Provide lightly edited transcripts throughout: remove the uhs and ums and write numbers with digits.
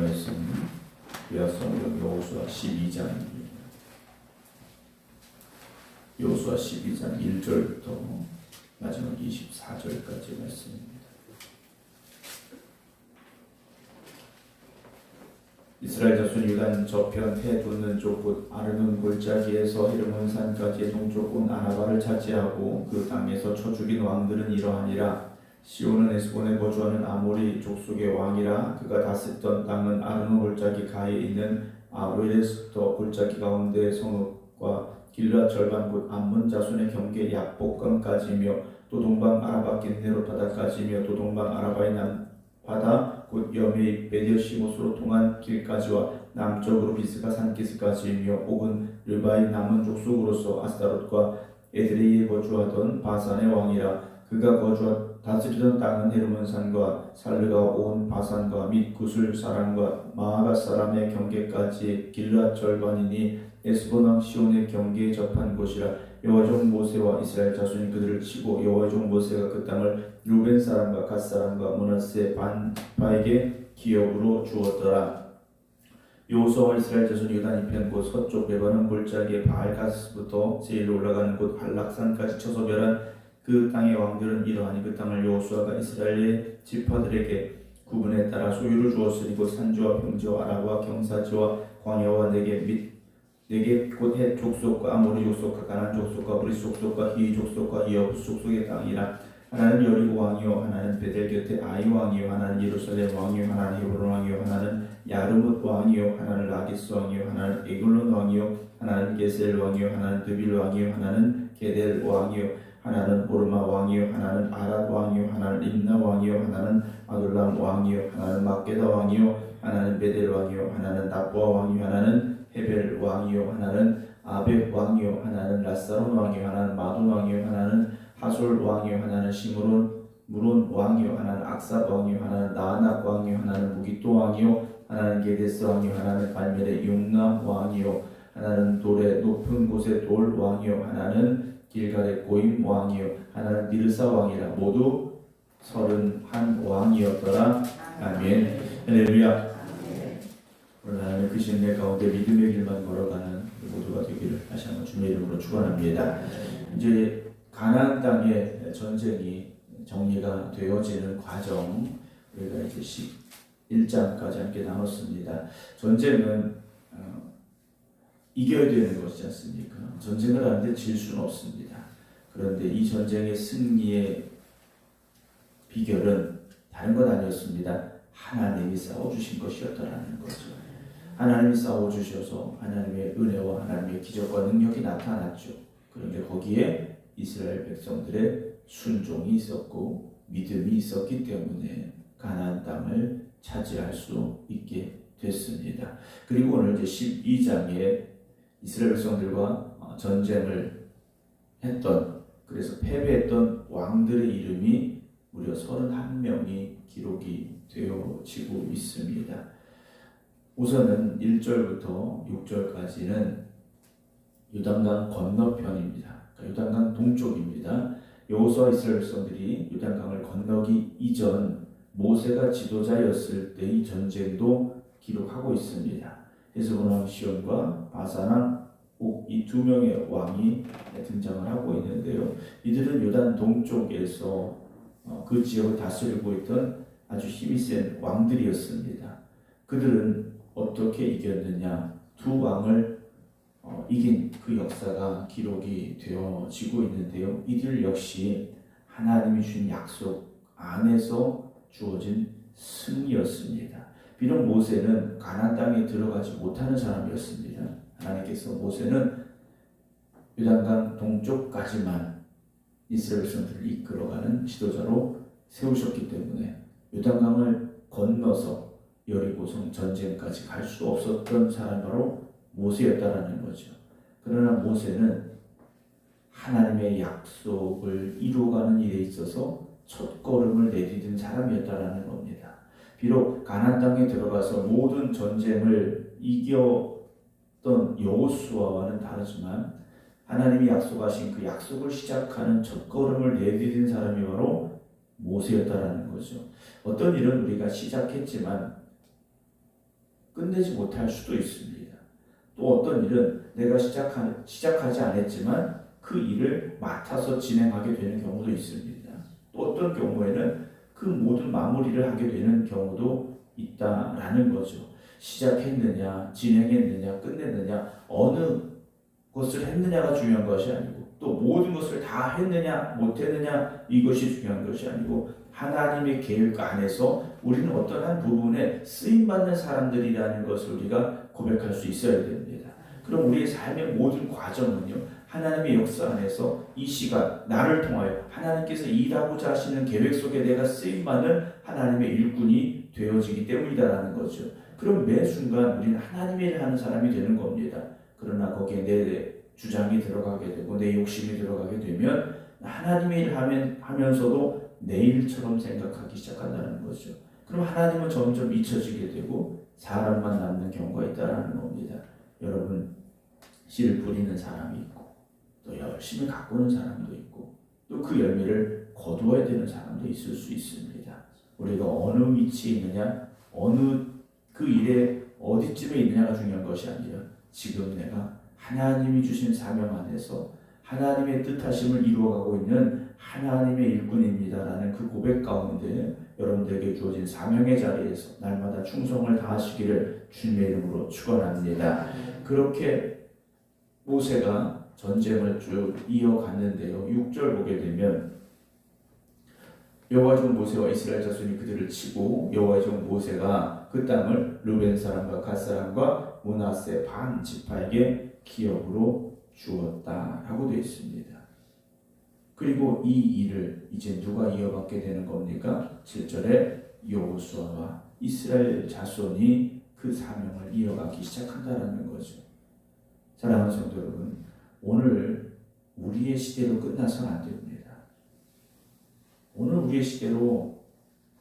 말씀 이어서 여호수아 12장입니다. 여호수아 12장 1절부터 마지막 24절까지 말씀입니다. 이스라엘 자손 유단 저편 해 돋는 쪽 아르논 골짜기에서 헤르몬 산까지의 동쪽군 아라바를 차지하고 그 땅에서 쳐 죽인 왕들은 이러하니라. 시온은 에스본에 거주하는 아모리 족속의 왕이라. 그가 다스렸던 땅은 아르논 골짜기 가에 있는 아로엘에서부터 골짜기 가운데 성읍과 길르앗 절반 곧 암몬 자손의 경계 약복강까지며 또 동방 아라바 겟네로 바다까지며 또 동방 아라바의 남바다 곧 여메이 베디어시못으로 통한 길까지와 남쪽으로 비스가 산기스까지이며 옥은 르바의 남은 족속으로서 아스타롯과 에드레이에 거주하던 바산의 왕이라. 그가 다스리던 땅은 헤르몬 산과 살르가 온 바산과 및 구술 사람과 마아가 사람의 경계까지 길르앗 절반이니 에스본 왕 시온의 경계에 접한 곳이라. 여호와의 종 모세와 이스라엘 자손이 그들을 치고 여호와의 종 모세가 그 땅을 루벤 사람과 갓 사람과 므낫세 반파에게 기업으로 주었더라. 여호수아와 이스라엘 자손이 유다 이편 곧 서쪽 레바논 골짜기의 바알가스부터 세일로 올라가는 곳 한락산까지 쳐서 멸한 그 땅의 왕들은 이러하니. 그 땅을 여호수아가 이스라엘의 지파들에게 구분에 따라 소유를 주었으니 곧 산지와 평지와 아라바 경사지와 광야와 네겝 곧 헷 족속과 아모리 족속과 가나안 족속과 브리스 족속과 히위 족속과 이어부스 족속의 땅이라. 하나는 여리고 왕이요 하나는 베델 곁에 아이 왕이요 하나는 예루살렘 왕이요 하나는 헤브론 왕이요 하나는 야르뭇 왕이요 하나는 라기스 왕이요 하나는 에글론 왕이요 하나는 게셀 왕이요 하나는 드빌 왕이요 하나는 게델 왕이요 하나는 오르마 왕이요 하나는 아랏 왕이요 하나는 림나 왕이요 하나는 아둘람 왕이요 하나는 막게다 왕이요 하나는 베델 왕이요 하나는 나보아 왕이요 하나는 헤벨 왕이요 하나는 아벡 왕이요 하나는 라사론 왕이요 하나는 마돈 왕이요 하나는 하솔 왕이요 하나는 무론 왕이요 하나는 악삽 왕이요 하나는 나아낙 왕이요 하나는 무기또 왕이요 하나는 게데스 왕이요 하나는 발멜의 용남 왕이요 하나는 돌의 높은 곳의 돌 왕이요 하나는 길갈의 고임 왕이요 하나는 미르사 왕이라. 모두 31 왕이었더라. 아멘. 할렐루야. 오늘 하나님의 크신 내 가운데 믿음의 길만 걸어가는 모두가 되기를 다시 한번 주님의 이름으로 축원합니다. 이제 가나안 땅의 전쟁이 정리가 되어지는 과정, 우리가 이제 11장까지 함께 나눴습니다. 전쟁은 이겨야 되는 것이지 않습니까? 전쟁을 하는데 질 수는 없습니다. 그런데 이 전쟁의 승리의 비결은 다른 것 아니었습니다. 하나님이 싸워주신 것이었다라는 거죠. 하나님이 싸워주셔서 하나님의 은혜와 하나님의 기적과 능력이 나타났죠. 그런데 거기에 이스라엘 백성들의 순종이 있었고 믿음이 있었기 때문에 가나안 땅을 차지할 수 있게 됐습니다. 그리고 오늘 이제 12장에 이스라엘 백성들과 전쟁을 했던, 그래서 패배했던 왕들의 이름이 무려 31명이 기록이 되어지고 있습니다. 우선은 1절부터 6절까지는 요단강 건너편입니다. 그러니까 요단강 동쪽입니다. 여호수아 이스라엘 백성들이 요단강을 건너기 이전 모세가 지도자였을 때의 전쟁도 기록하고 있습니다. 헤스본 왕 시온과 바산 왕 옥, 이 두 명의 왕이 등장을 하고 있는데요. 이들은 요단 동쪽에서 그 지역을 다스리고 있던 아주 힘이 센 왕들이었습니다. 그들은 어떻게 이겼느냐? 두 왕을 이긴 그 역사가 기록이 되어지고 있는데요. 이들 역시 하나님이 주신 약속 안에서 주어진 승리였습니다. 비록 모세는 가나안 땅에 들어가지 못하는 사람이었습니다. 하나님께서 모세는 요단강 동쪽까지만 이스라엘 백성들을 이끌어가는 지도자로 세우셨기 때문에 요단강을 건너서 여리고성 전쟁까지 갈 수 없었던 사람이 바로 모세였다라는 거죠. 그러나 모세는 하나님의 약속을 이루어가는 일에 있어서 첫걸음을 내디딘 사람이었다라는 겁니다. 비록 가나안 땅에 들어가서 모든 전쟁을 이겼던 여호수아와는 다르지만 하나님이 약속하신 그 약속을 시작하는 첫걸음을 내디딘 사람이 바로 모세였다라는 거죠. 어떤 일은 우리가 시작했지만 끝내지 못할 수도 있습니다. 또 어떤 일은 내가 시작하지 않았지만 그 일을 맡아서 진행하게 되는 경우도 있습니다. 또 어떤 경우에는 그 모든 마무리를 하게 되는 경우도 있다라는 거죠. 시작했느냐, 진행했느냐, 끝냈느냐, 어느 것을 했느냐가 중요한 것이 아니고 또 모든 것을 다 했느냐, 못했느냐 이것이 중요한 것이 아니고 하나님의 계획 안에서 우리는 어떤 한 부분에 쓰임받는 사람들이라는 것을 우리가 고백할 수 있어야 됩니다. 그럼 우리의 삶의 모든 과정은요, 하나님의 역사 안에서 이 시간 나를 통하여 하나님께서 일하고자 하시는 계획 속에 내가 쓰임받는 하나님의 일꾼이 되어지기 때문이다라는 거죠. 그럼 매 순간 우리는 하나님의 일을 하는 사람이 되는 겁니다. 그러나 거기에 내 주장이 들어가게 되고 내 욕심이 들어가게 되면 하나님의 일을 하면서도 내 일처럼 생각하기 시작한다는 거죠. 그럼 하나님은 점점 잊혀지게 되고 사람만 남는 경우가 있다는 겁니다. 여러분, 씨를 뿌리는 사람이 있고 또 열심히 가꾸는 사람도 있고 또 그 열매를 거두어야 되는 사람도 있을 수 있습니다. 우리가 어느 위치에 있느냐, 어느 그 일에 어디쯤에 있느냐가 중요한 것이 아니라 지금 내가 하나님이 주신 사명 안에서 하나님의 뜻하심을 이루어가고 있는 하나님의 일꾼입니다라는 그 고백 가운데 여러분들에게 주어진 사명의 자리에서 날마다 충성을 다하시기를 주님의 이름으로 축원합니다. 그렇게 모세가 전쟁을 쭉 이어갔는데요. 6절 보게 되면 여호와의 종 모세와 이스라엘 자손이 그들을 치고 여호와의 종 모세가 그 땅을 르벤 사람과 갓 사람과 므낫세 반 지파에게 기업으로 주었다라고 되어 있습니다. 그리고 이 일을 이제 누가 이어받게 되는 겁니까? 7절에 여호수아와 이스라엘 자손이 그 사명을 이어가기 시작한다라는 거죠. 사랑하는 성도 여러분, 오늘 우리의 시대로 끝나서는 안 됩니다. 오늘 우리의 시대로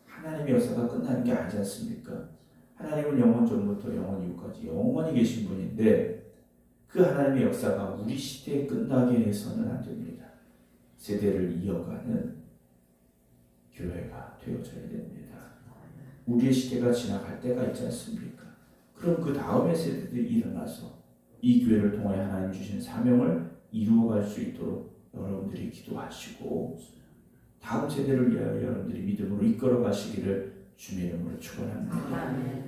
하나님의 역사가 끝나는 게 아니지 않습니까? 하나님은 영원 전부터 영원 이후까지 영원히 계신 분인데 그 하나님의 역사가 우리 시대에 끝나게 해서는 안 됩니다. 세대를 이어가는 교회가 되어져야 됩니다. 우리의 시대가 지나갈 때가 있지 않습니까? 그럼 그 다음의 세대들이 일어나서 이 교회를 통하여 하나님 주신 사명을 이루어갈 수 있도록 여러분들이 기도하시고 다음 세대를 위하여 여러분들이 믿음으로 이끌어 가시기를 주님의 이름으로 축원합니다.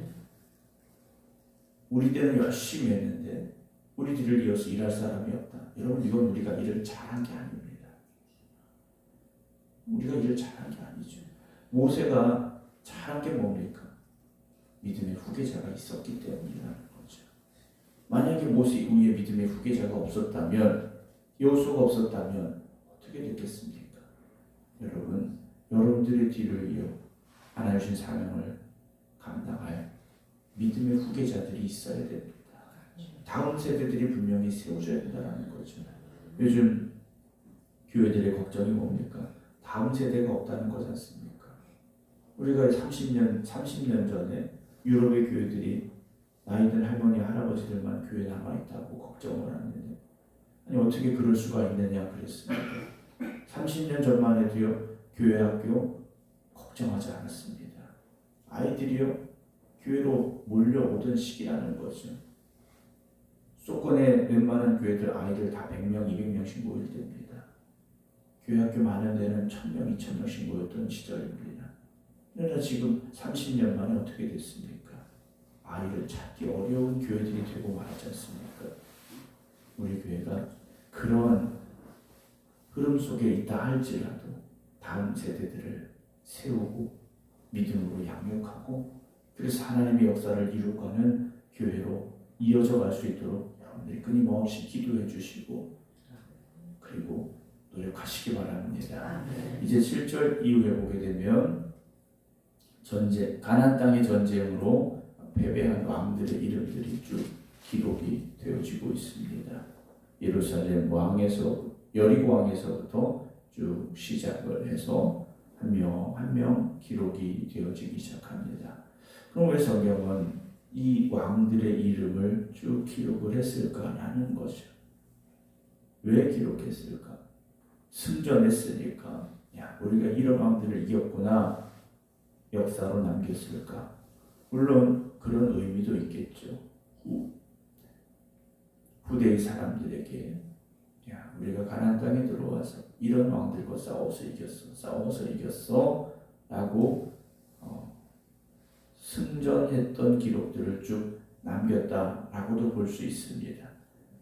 우리 때는 열심히 했는데 우리 뒤를 이어서 일할 사람이 없다. 여러분, 이건 우리가 일을 잘한 게 아닙니다. 우리가 일을 잘한 게 아니죠. 모세가 잘한 게 뭡니까? 믿음의 후계자가 있었기 때문이라는 거죠. 만약에 모세 이후에 믿음의 후계자가 없었다면, 여호수아가 없었다면 어떻게 됐겠습니까? 여러분, 여러분들의 뒤를 이어 하나님 주신 사명을 감당할 믿음의 후계자들이 있어야 됩니다. 다음 세대들이 분명히 세워져야 된다는 거죠. 요즘 교회들의 걱정이 뭡니까? 다음 세대가 없다는 거지 않습니까? 우리가 30년 전에 유럽의 교회들이 나이든 할머니, 할아버지들만 교회에 남아있다고 걱정을 하는데, 아니 어떻게 그럴 수가 있느냐 그랬습니다. 30년 전만 해도요, 교회 학교 걱정하지 않았습니다. 아이들이요, 교회로 몰려오던 시기라는 거죠. 수도권의 웬만한 교회들 아이들 다 100명, 200명씩 모일 때입니다. 교회 학교 많은 데는 1000명, 2000명씩 모였던 시절입니다. 그러나 지금 30년 만에 어떻게 됐습니까? 아이를 찾기 어려운 교회들이 되고 말하지 않습니까? 우리 교회가 그런 흐름 속에 있다 할지라도 다음 세대들을 세우고 믿음으로 양육하고 그래서 하나님의 역사를 이루어가는 교회로 이어져 갈 수 있도록 여러분들이 끊임없이 기도해 주시고 그리고 노력하시기 바랍니다. 이제 7절 이후에 보게 되면 가나안 땅의 전쟁으로 패배한 왕들의 이름들이 쭉 기록이 되어지고 있습니다. 예루살렘 왕에서 여리고 왕에서부터 쭉 시작을 해서 한 명 한 명 기록이 되어지기 시작합니다. 그럼 왜 성경은 이 왕들의 이름을 쭉 기록을 했을까라는 거죠. 왜 기록했을까? 승전했으니까 야, 우리가 이런 왕들을 이겼구나 역사로 남겼을까? 물론 그런 의미도 있겠죠. 후대의 사람들에게 야, 우리가 가나안 땅에 들어와서 이런 왕들과 싸워서 이겼어 라고 승전했던 기록들을 쭉 남겼다라고도 볼 수 있습니다.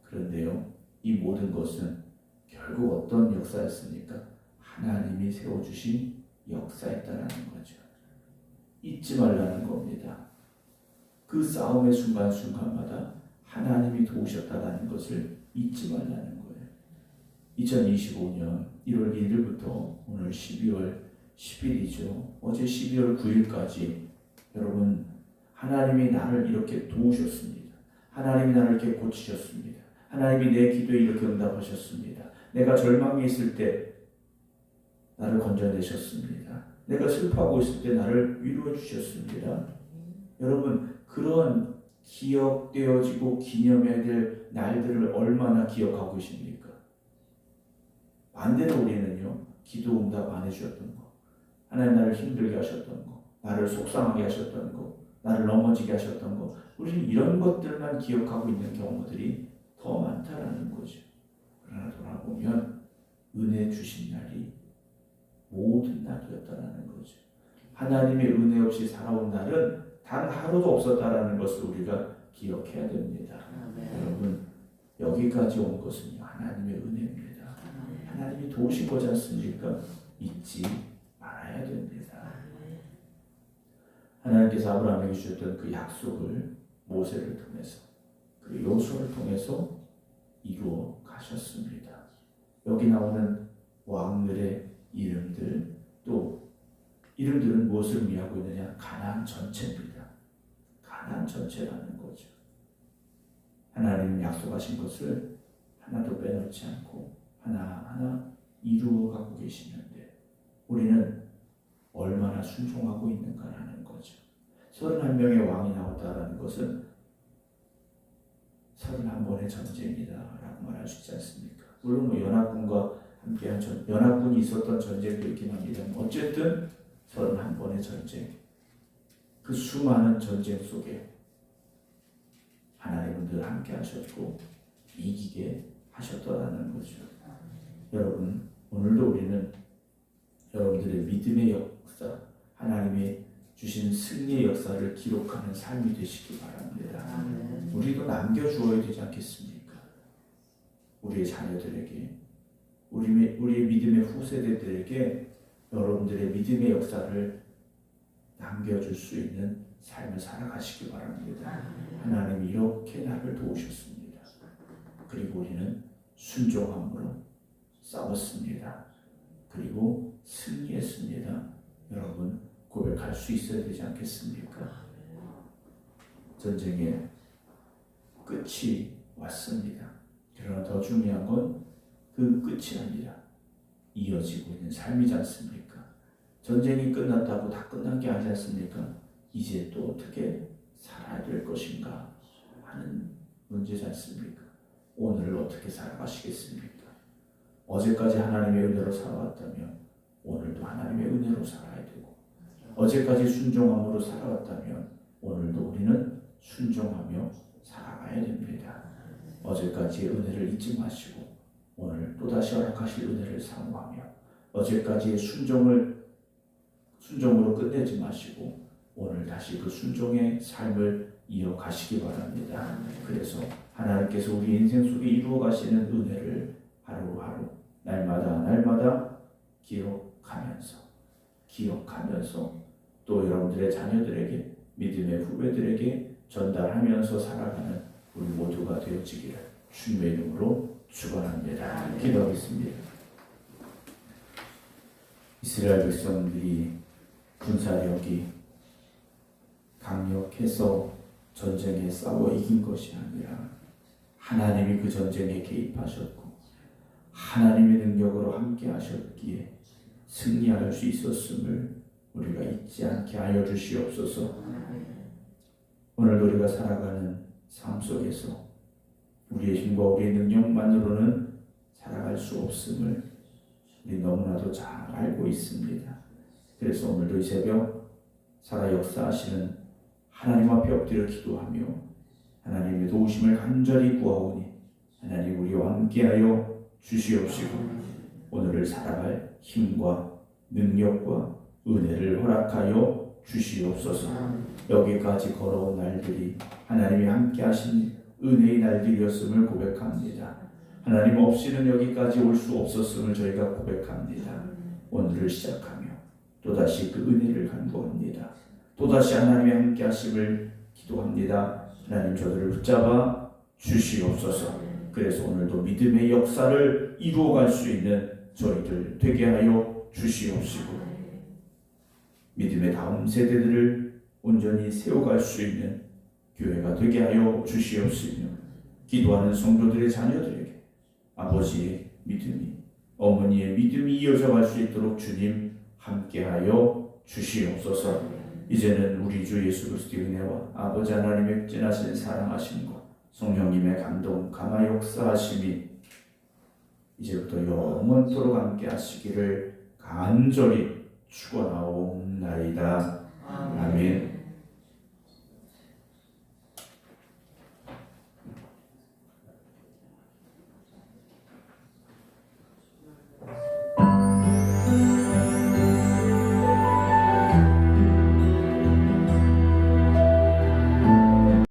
그런데요, 이 모든 것은 결국 어떤 역사였습니까? 하나님이 세워주신 역사였다라는 거죠. 잊지 말라는 겁니다. 그 싸움의 순간순간마다 하나님이 도우셨다라는 것을 잊지 말라는 거예요. 2025년 1월 1일부터 오늘 12월 10일이죠. 어제 12월 9일까지 여러분, 하나님이 나를 이렇게 도우셨습니다. 하나님이 나를 이렇게 고치셨습니다. 하나님이 내 기도에 이렇게 응답하셨습니다. 내가 절망에 있을 때 나를 건져내셨습니다. 내가 슬퍼하고 있을 때 나를 위로해 주셨습니다. 여러분, 그런 기억되어지고 기념해야 될 날들을 얼마나 기억하고 계십니까? 반대로 우리는요, 기도 응답 안 해주셨던 거, 하나님 나를 힘들게 하셨던 거, 나를 속상하게 하셨던 거, 나를 넘어지게 하셨던 거, 우리는 이런 것들만 기억하고 있는 경우들이 더 많다라는 거죠. 그러나 돌아보면 은혜 주신 날이 모든 날이었다라는 거죠. 하나님의 은혜 없이 살아온 날은 단 하루도 없었다라는 것을 우리가 기억해야 됩니다. 여러분, 여기까지 온 것은요, 하나님의 은혜입니다. 하나님이 도우신 거지 않습니까? 잊지 말아야 됩니다. 하나님께서 아브라함에게 주셨던 그 약속을 모세를 통해서, 그리고 여호수아를 통해서 이루어 가셨습니다. 여기 나오는 왕들의 이름들, 또 이름들은 무엇을 의미하고 있느냐? 가나안 전체입니다. 가나안 전체라는 거죠. 하나님은 약속하신 것을 하나도 빼놓지 않고 하나하나 이루어 가고 계시는데 우리는 얼마나 순종하고 있는가라는 거죠. 31명의 왕이 나왔다라는 것은 31번의 전쟁이다라고 말할 수 있지 않습니까? 물론 연합군과 함께한 연합군이 있었던 전쟁도 있긴 합니다. 어쨌든 31번의 전쟁, 그 수많은 전쟁 속에 하나님은 늘 함께 하셨고 이기게 하셨더라는 거죠. 여러분, 오늘도 우리는 여러분들의 믿음의 역사, 하나님이 주신 승리의 역사를 기록하는 삶이 되시기 바랍니다. 우리도 남겨주어야 되지 않겠습니까? 우리의 자녀들에게, 우리의 믿음의 후세대들에게 여러분들의 믿음의 역사를 남겨줄 수 있는 삶을 살아가시기 바랍니다. 하나님이 이렇게 나를 도우셨습니다. 그리고 우리는 순종함으로 싸웠습니다. 그리고 승리했습니다. 여러분, 고백할 수 있어야 되지 않겠습니까? 전쟁의 끝이 왔습니다. 그러나 더 중요한 건 그 끝이 아니라 이어지고 있는 삶이지 않습니까? 전쟁이 끝났다고 다 끝난 게 아니지 않습니까? 이제 또 어떻게 살아야 될 것인가 하는 문제지 않습니까? 오늘을 어떻게 살아가시겠습니까? 어제까지 하나님의 은혜로 살아왔다면 오늘도 하나님의 은혜로 살아야 되고, 어제까지 순종함으로 살아왔다면 오늘도 우리는 순종하며 살아가야 됩니다. 어제까지의 은혜를 잊지 마시고 오늘 또다시 허락하실 은혜를 사모하며 어제까지의 순종으로 끝내지 마시고 오늘 다시 그 순종의 삶을 이어가시기 바랍니다. 그래서 하나님께서 우리 인생 속에 이루어 가시는 은혜를 하루하루 날마다 기억하면서 또 여러분들의 자녀들에게, 믿음의 후배들에게 전달하면서 살아가는 우리 모두가 되어지기를 주님의 이름으로 축원합니다. 기도하겠습니다. 이스라엘 백성들이 군사력이 강력해서 전쟁에 싸워 이긴 것이 아니라 하나님이 그 전쟁에 개입하셨고 하나님의 능력으로 함께 하셨기에 승리할 수 있었음을 우리가 잊지 않게 하여 주시옵소서. 오늘 우리가 살아가는 삶 속에서 우리의 힘과 우리의 능력만으로는 살아갈 수 없음을 우리 너무나도 잘 알고 있습니다. 그래서 오늘도 이 새벽 살아 역사하시는 하나님 앞에 엎드려 기도하며 하나님의 도우심을 간절히 구하오니 하나님 우리와 함께하여 주시옵시고 오늘을 살아갈 힘과 능력과 은혜를 허락하여 주시옵소서. 여기까지 걸어온 날들이 하나님이 함께 하신 은혜의 날들이었음을 고백합니다. 하나님 없이는 여기까지 올 수 없었음을 저희가 고백합니다. 오늘을 시작하며 또다시 그 은혜를 간구합니다. 또다시 하나님의 함께 하심을 기도합니다. 하나님 저들을 붙잡아 주시옵소서. 그래서 오늘도 믿음의 역사를 이루어갈 수 있는 저희들 되게 하여 주시옵시고 믿음의 다음 세대들을 온전히 세워갈 수 있는 교회가 되게 하여 주시옵시며 기도하는 성도들의 자녀들에게 아버지의 믿음이 어머니의 믿음이 이어져 갈 수 있도록 주님 함께하여 주시옵소서. 이제는 우리 주 예수 그리스도의 은혜와 아버지 하나님의 진하신 사랑하심과 성령님의 감동 감화 역사하심이 이제부터 영원토록 함께 하시기를 간절히 축원하옵나이다. 아멘.